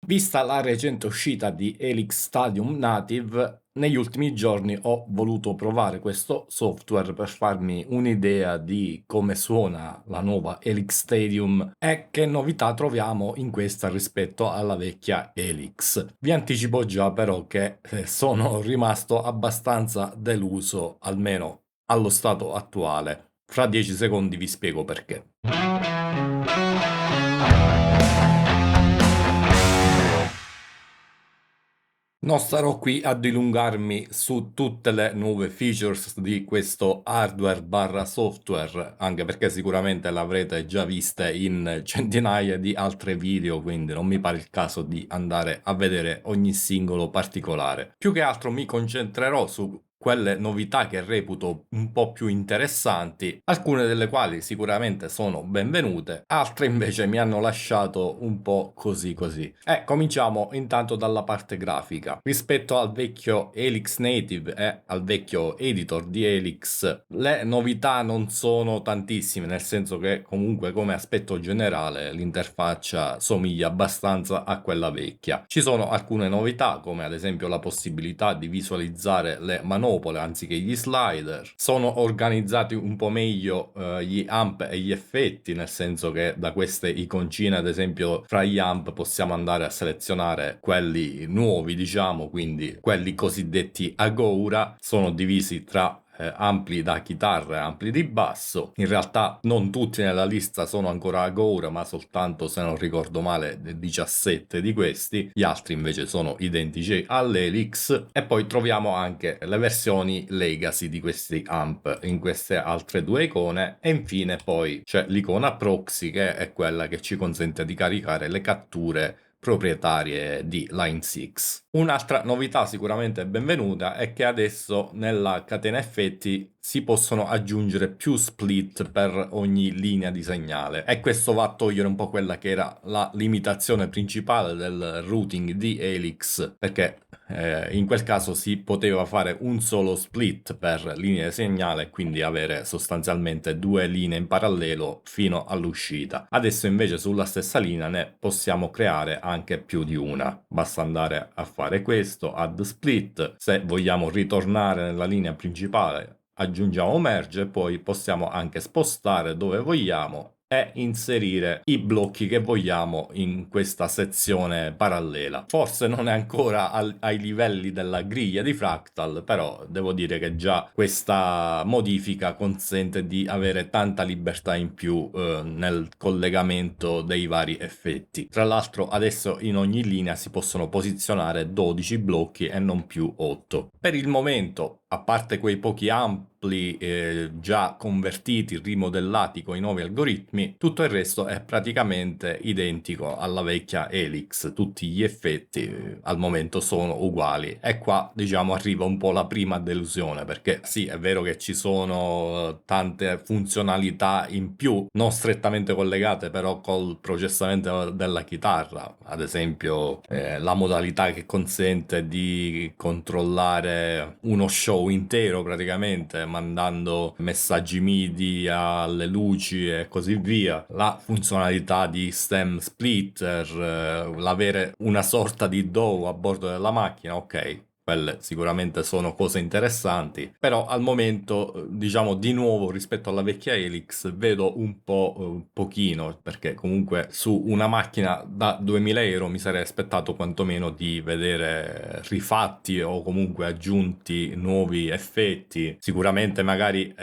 Vista la recente uscita di Helix Stadium Native, negli ultimi giorni ho voluto provare questo software per farmi un'idea di come suona la nuova Helix Stadium e che novità troviamo in questa rispetto alla vecchia Helix. Vi anticipo già però che sono rimasto abbastanza deluso, almeno allo stato attuale. Fra 10 secondi vi spiego perché. Non starò qui a dilungarmi su tutte le nuove features di questo hardware barra software, anche perché sicuramente l'avrete già viste in centinaia di altri video, quindi non mi pare il caso di andare a vedere ogni singolo particolare. Più che altro mi concentrerò su quelle novità che reputo un po' più interessanti, alcune delle quali sicuramente sono benvenute, altre invece mi hanno lasciato un po' così così. Cominciamo intanto dalla parte grafica. Rispetto al vecchio Helix Native e al vecchio editor di Helix, le novità non sono tantissime, nel senso che comunque come aspetto generale l'interfaccia somiglia abbastanza a quella vecchia. Ci sono alcune novità, come ad esempio la possibilità di visualizzare le manopole anziché gli slider. Sono organizzati un po' meglio gli amp e gli effetti, nel senso che da queste iconcine, ad esempio, fra gli amp possiamo andare a selezionare quelli nuovi, diciamo, quindi quelli cosiddetti Agoura, sono divisi tra ampli da chitarra e ampli di basso. In realtà non tutti nella lista sono ancora Agoura, ma soltanto, se non ricordo male, 17 di questi. Gli altri invece sono identici all'Helix. E poi troviamo anche le versioni Legacy di questi amp in queste altre due icone. E infine poi c'è l'icona Proxy, che è quella che ci consente di caricare le catture proprietarie di Line 6. Un'altra novità sicuramente benvenuta è che adesso nella catena effetti si possono aggiungere più split per ogni linea di segnale, e questo va a togliere un po' quella che era la limitazione principale del routing di Helix, perché in quel caso si poteva fare un solo split per linea di segnale e quindi avere sostanzialmente due linee in parallelo fino all'uscita. Adesso invece sulla stessa linea ne possiamo creare anche più di una. Basta andare a fare questo, add split. Se vogliamo ritornare nella linea principale, aggiungiamo merge e poi possiamo anche spostare dove vogliamo e inserire i blocchi che vogliamo in questa sezione parallela. Forse non è ancora ai livelli della griglia di Fractal, però devo dire che già questa modifica consente di avere tanta libertà in più nel collegamento dei vari effetti. Tra l'altro adesso in ogni linea si possono posizionare 12 blocchi e non più 8. Per il momento, a parte quei pochi ampli già convertiti, rimodellati con i nuovi algoritmi, tutto il resto è praticamente identico alla vecchia Helix. Tutti gli effetti al momento sono uguali, e qua diciamo arriva un po' la prima delusione, perché sì, è vero che ci sono tante funzionalità in più non strettamente collegate però col processamento della chitarra, ad esempio la modalità che consente di controllare uno show intero praticamente mandando messaggi MIDI alle luci e così via, la funzionalità di stem splitter, l'avere una sorta di DAW a bordo della macchina, ok. Quelle sicuramente sono cose interessanti, però al momento, diciamo di nuovo rispetto alla vecchia Helix, vedo un po' pochino, perché comunque su una macchina da 2000 euro mi sarei aspettato quantomeno di vedere rifatti o comunque aggiunti nuovi effetti. Sicuramente magari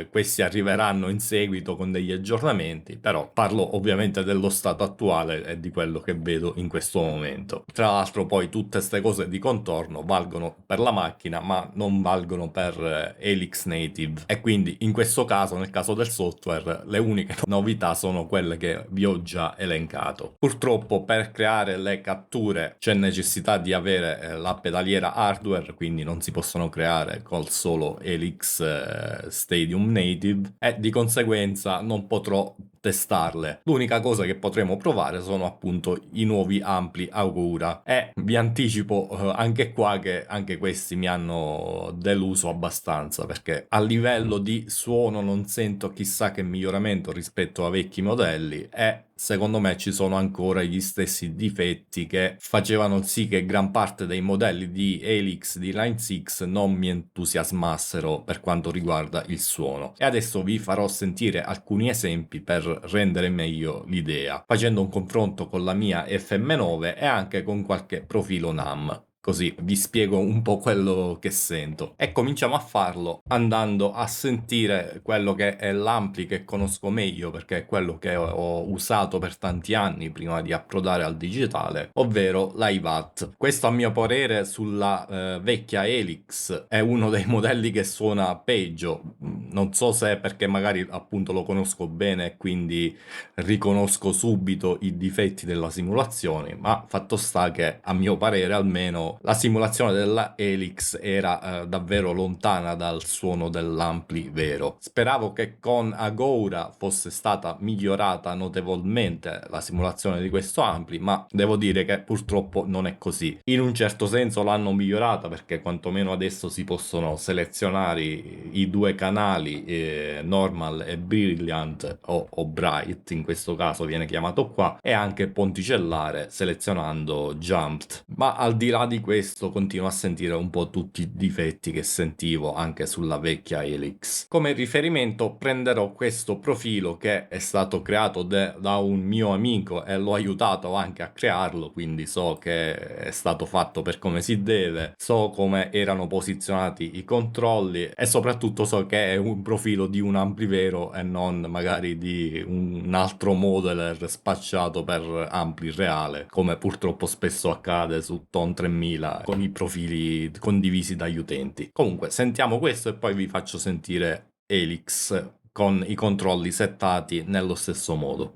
questi arriveranno in seguito con degli aggiornamenti, però parlo ovviamente dello stato attuale e di quello che vedo in questo momento. Tra l'altro poi tutte queste cose di contorno valgono per la macchina ma non valgono per Helix Native, e quindi in questo caso, nel caso del software, le uniche novità sono quelle che vi ho già elencato. Purtroppo per creare le catture c'è necessità di avere la pedaliera hardware, quindi non si possono creare col solo Helix Stadium Native, e di conseguenza non potrò testarle. L'unica cosa che potremo provare sono appunto i nuovi ampli Augura, e vi anticipo anche qua che anche questi mi hanno deluso abbastanza, perché a livello di suono non sento chissà che miglioramento rispetto a vecchi modelli, e secondo me ci sono ancora gli stessi difetti che facevano sì che gran parte dei modelli di Helix di Line 6 non mi entusiasmassero per quanto riguarda il suono. E adesso vi farò sentire alcuni esempi per rendere meglio l'idea, facendo un confronto con la mia FM9 e anche con qualche profilo NAM. Così vi spiego un po' quello che sento. E cominciamo a farlo andando a sentire quello che è l'ampli che conosco meglio, perché è quello che ho usato per tanti anni prima di approdare al digitale, ovvero l'iVat. Questo a mio parere sulla vecchia Helix è uno dei modelli che suona peggio. Non so se è perché magari appunto lo conosco bene e quindi riconosco subito i difetti della simulazione, ma fatto sta che a mio parere almeno la simulazione della Helix era davvero lontana dal suono dell'ampli vero. Speravo che con Agora fosse stata migliorata notevolmente la simulazione di questo ampli, ma devo dire che purtroppo non è così. In un certo senso l'hanno migliorata perché quantomeno adesso si possono selezionare i due canali normal e brilliant o bright, in questo caso viene chiamato qua, e anche ponticellare selezionando jumped. Ma al di là di questo continuo a sentire un po' tutti i difetti che sentivo anche sulla vecchia Helix. Come riferimento prenderò questo profilo che è stato creato da un mio amico e l'ho aiutato anche a crearlo, quindi so che è stato fatto per come si deve, so come erano posizionati i controlli e soprattutto so che è un profilo di un amplivero e non magari di un altro modeler spacciato per ampli reale, come purtroppo spesso accade su Ton 3000 con i profili condivisi dagli utenti. Comunque sentiamo questo e poi vi faccio sentire Helix con i controlli settati nello stesso modo.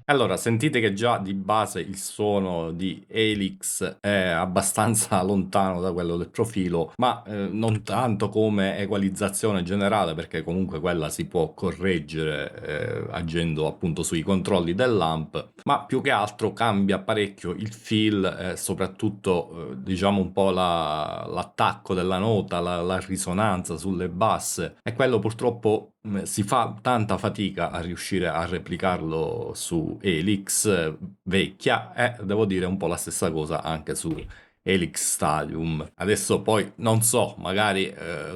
Allora, sentite che già di base il suono di Helix è abbastanza lontano da quello del profilo, ma non tanto come equalizzazione generale, perché comunque quella si può correggere agendo appunto sui controlli dell'amp, ma più che altro cambia parecchio il feel e soprattutto diciamo un po' l'attacco della nota, la risonanza sulle basse, e quello purtroppo si fa tanta fatica a riuscire a replicarlo su Helix vecchia e devo dire un po' la stessa cosa anche su Helix Stadium. Adesso poi non so, magari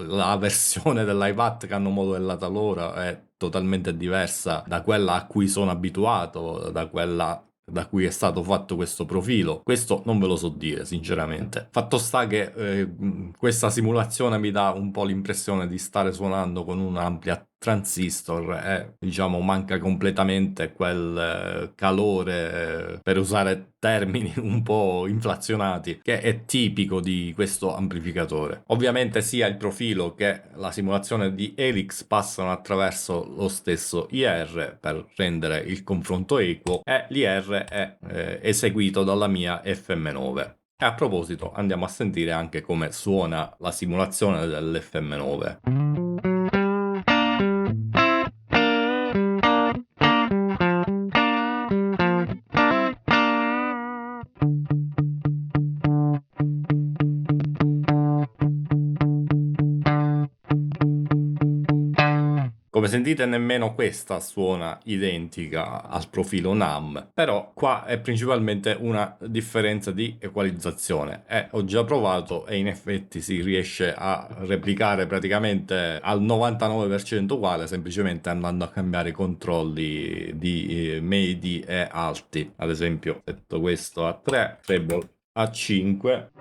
la versione dell'iPad che hanno modellata loro è totalmente diversa da quella a cui sono abituato, da quella da cui è stato fatto questo profilo. Questo non ve lo so dire, sinceramente. Fatto sta che questa simulazione mi dà un po' l'impressione di stare suonando con un'amplia transistor e diciamo manca completamente quel calore, per usare termini un po' inflazionati, che è tipico di questo amplificatore. Ovviamente sia il profilo che la simulazione di Helix passano attraverso lo stesso IR per rendere il confronto equo e l'IR è eseguito dalla mia FM9. E a proposito, andiamo a sentire anche come suona la simulazione dell'FM9. Come sentite nemmeno questa suona identica al profilo NAM, però qua è principalmente una differenza di equalizzazione e ho già provato e in effetti si riesce a replicare praticamente al 99% uguale semplicemente andando a cambiare i controlli di medi e alti. Ad esempio, setto questo a 3, treble a 5.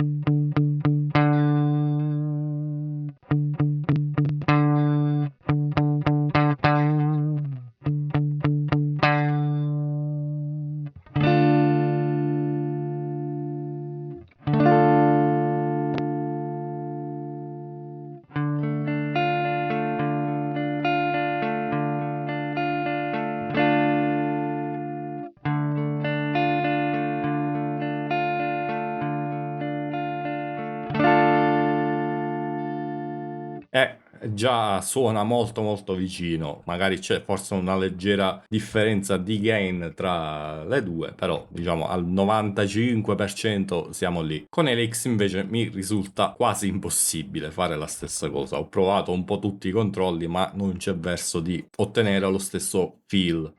già suona molto molto vicino, magari c'è forse una leggera differenza di gain tra le due, però diciamo al 95% siamo lì. Con Helix invece mi risulta quasi impossibile fare la stessa cosa, ho provato un po' tutti i controlli ma non c'è verso di ottenere lo stesso feel.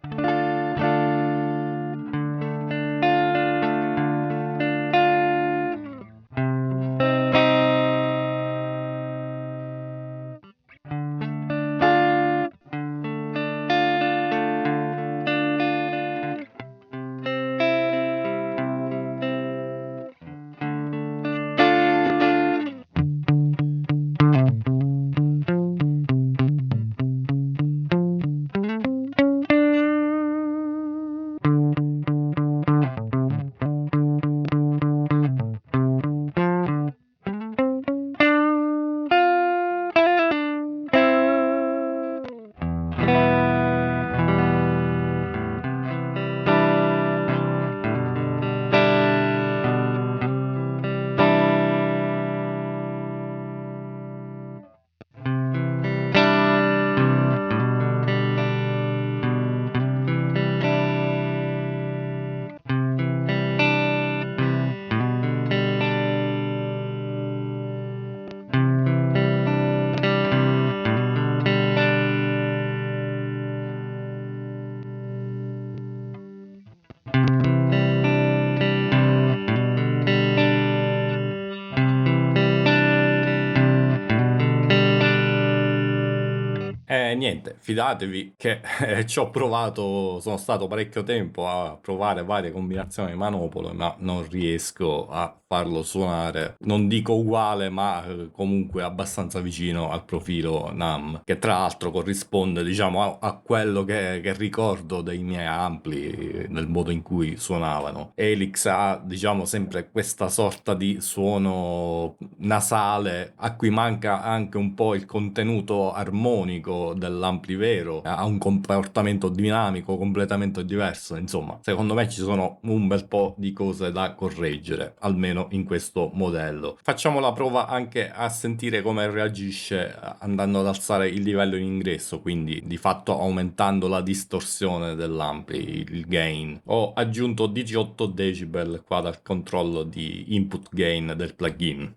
Niente, fidatevi che ci ho provato, sono stato parecchio tempo a provare varie combinazioni di manopole, ma non riesco a farlo suonare, non dico uguale, ma comunque abbastanza vicino al profilo NAMM, che tra l'altro corrisponde, diciamo, a quello che ricordo dei miei ampli, nel modo in cui suonavano. Helix ha, diciamo, sempre questa sorta di suono nasale a cui manca anche un po' il contenuto armonico dell'ampli vero, ha un comportamento dinamico completamente diverso. Insomma, secondo me ci sono un bel po' di cose da correggere, almeno in questo modello. Facciamo la prova anche a sentire come reagisce andando ad alzare il livello in ingresso, quindi di fatto aumentando la distorsione dell'ampli, il gain. Ho aggiunto 18 decibel qua dal controllo di input gain del plugin.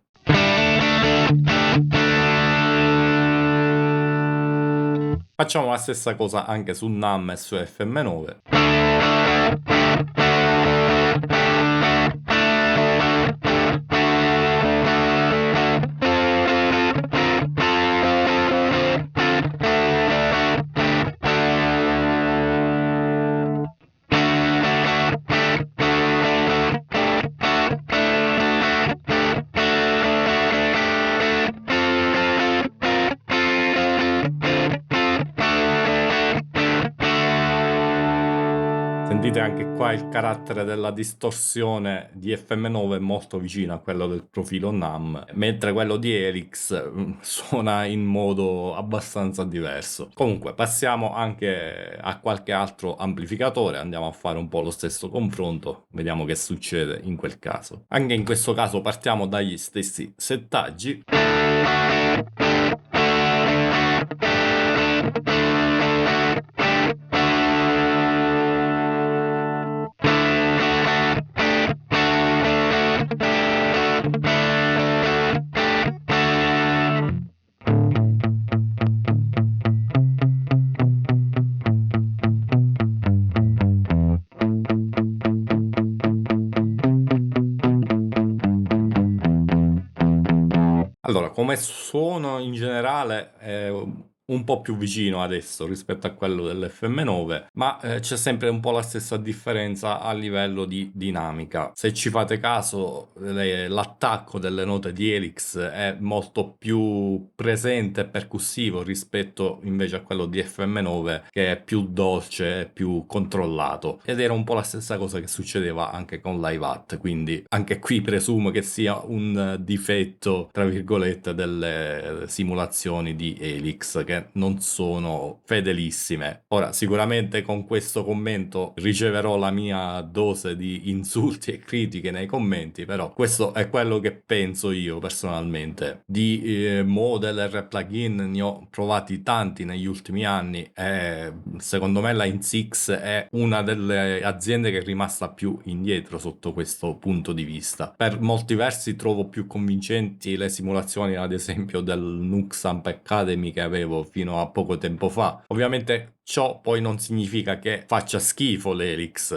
Facciamo la stessa cosa anche su NAMM e su FM9. Sentite anche qua il carattere della distorsione di FM9 è molto vicino a quello del profilo NAMM, mentre quello di Helix suona in modo abbastanza diverso. Comunque passiamo anche a qualche altro amplificatore, andiamo a fare un po' lo stesso confronto, vediamo che succede in quel caso. Anche in questo caso partiamo dagli stessi settaggi. Allora, come suono in generale è un po' più vicino adesso rispetto a quello dell'FM9, ma c'è sempre un po' la stessa differenza a livello di dinamica. Se ci fate caso, l'attacco delle note di Helix è molto più presente e percussivo rispetto invece a quello di FM9, che è più dolce e più controllato. Ed era un po' la stessa cosa che succedeva anche con Live quindi anche qui presumo che sia un difetto, tra virgolette, delle simulazioni di Helix, che che non sono fedelissime. Ora, sicuramente con questo commento riceverò la mia dose di insulti e critiche nei commenti, però questo è quello che penso io personalmente. Di modeler plugin ne ho provati tanti negli ultimi anni e secondo me la INSX è una delle aziende che è rimasta più indietro sotto questo punto di vista. Per molti versi trovo più convincenti le simulazioni, ad esempio, del Nux Amp Academy che avevo fino a poco tempo fa. Ovviamente ciò poi non significa che faccia schifo l'Helix,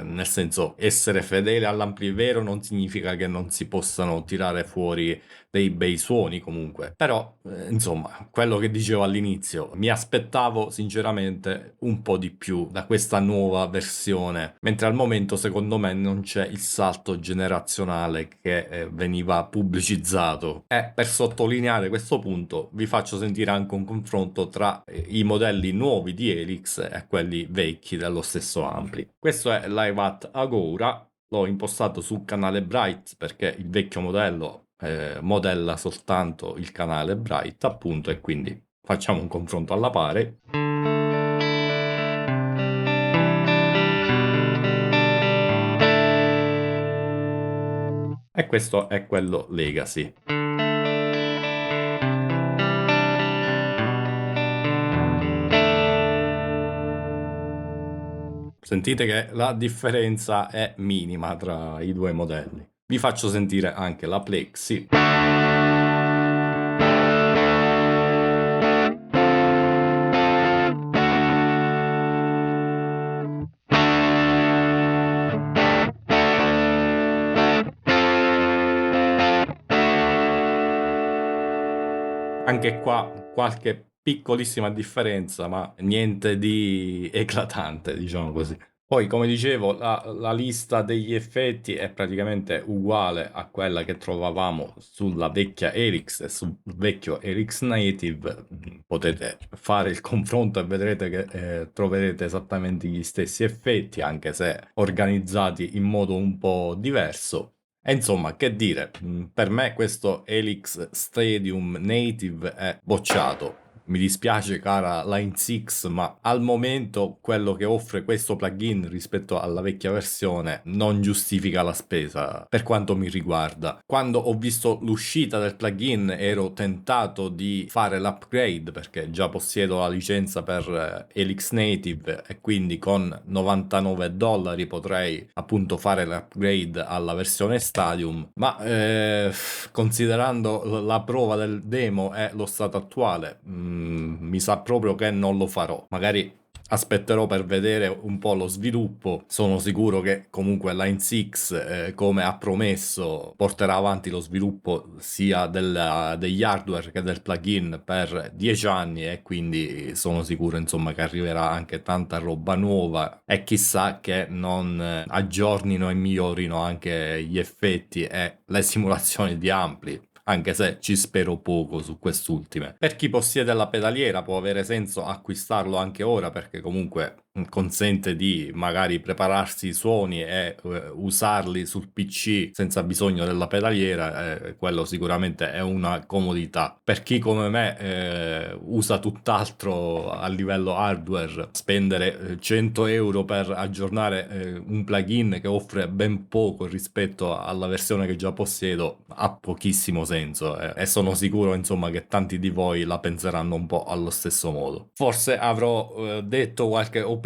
nel senso, essere fedele all'amplivero non significa che non si possano tirare fuori dei bei suoni comunque. Però, insomma, quello che dicevo all'inizio, mi aspettavo sinceramente un po' di più da questa nuova versione, mentre al momento secondo me non c'è il salto generazionale che veniva pubblicizzato. E per sottolineare questo punto vi faccio sentire anche un confronto tra i modelli nuovi di Helix e quelli vecchi dello stesso ampli. Questo è Live at Agora. L'ho impostato sul canale Bright perché il vecchio modello modella soltanto il canale Bright, appunto, e quindi facciamo un confronto alla pari. E questo è quello Legacy. Sentite che la differenza è minima tra i due modelli. Vi faccio sentire anche la Plexi. Anche qua qualche piccolissima differenza, ma niente di eclatante, diciamo così. Poi, come dicevo, la lista degli effetti è praticamente uguale a quella che trovavamo sulla vecchia Helix e sul vecchio Helix Native. Potete fare il confronto e vedrete che troverete esattamente gli stessi effetti, anche se organizzati in modo un po' diverso. E insomma, che dire, per me questo Helix Stadium Native è bocciato. Mi dispiace, cara Line 6, ma al momento quello che offre questo plugin rispetto alla vecchia versione non giustifica la spesa, per quanto mi riguarda. Quando ho visto l'uscita del plugin ero tentato di fare l'upgrade perché già possiedo la licenza per Helix Native e quindi con $99 potrei appunto fare l'upgrade alla versione Stadium, ma considerando la prova del demo e lo stato attuale, mi sa proprio che non lo farò. Magari aspetterò per vedere un po' lo sviluppo. Sono sicuro che comunque Line 6, come ha promesso, porterà avanti lo sviluppo sia degli hardware che del plugin per 10 anni e quindi sono sicuro insomma che arriverà anche tanta roba nuova e chissà che non aggiornino e migliorino anche gli effetti e le simulazioni di ampli, anche se ci spero poco su quest'ultime. Per chi possiede la pedaliera può avere senso acquistarlo anche ora perché comunque consente di magari prepararsi i suoni e usarli sul PC senza bisogno della pedaliera, quello sicuramente è una comodità. Per chi come me usa tutt'altro a livello hardware, spendere 100 euro per aggiornare un plugin che offre ben poco rispetto alla versione che già possiedo ha pochissimo senso, e sono sicuro insomma che tanti di voi la penseranno un po' allo stesso modo. Forse avrò detto qualche opinione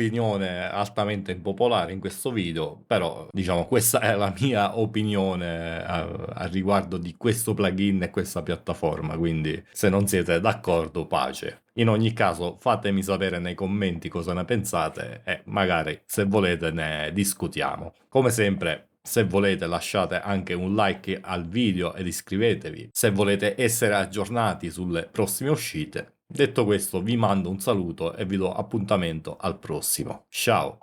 altamente impopolare in questo video, però diciamo questa è la mia opinione a riguardo di questo plugin e questa piattaforma, quindi se non siete d'accordo, pace. In ogni caso fatemi sapere nei commenti cosa ne pensate e magari se volete ne discutiamo. Come sempre, se volete lasciate anche un like al video ed iscrivetevi se volete essere aggiornati sulle prossime uscite. Detto questo vi mando un saluto e vi do appuntamento al prossimo. Ciao!